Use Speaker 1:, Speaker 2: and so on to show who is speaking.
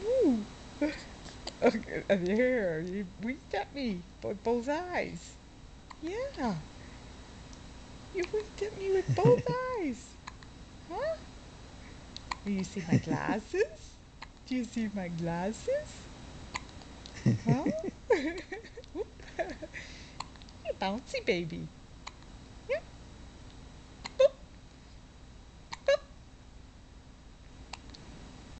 Speaker 1: Ooh. Okay, there, you winked at me with both eyes. Yeah, you winked at me with both eyes. Huh? Do you see my glasses? Do you see my glasses? Huh? You bouncy baby.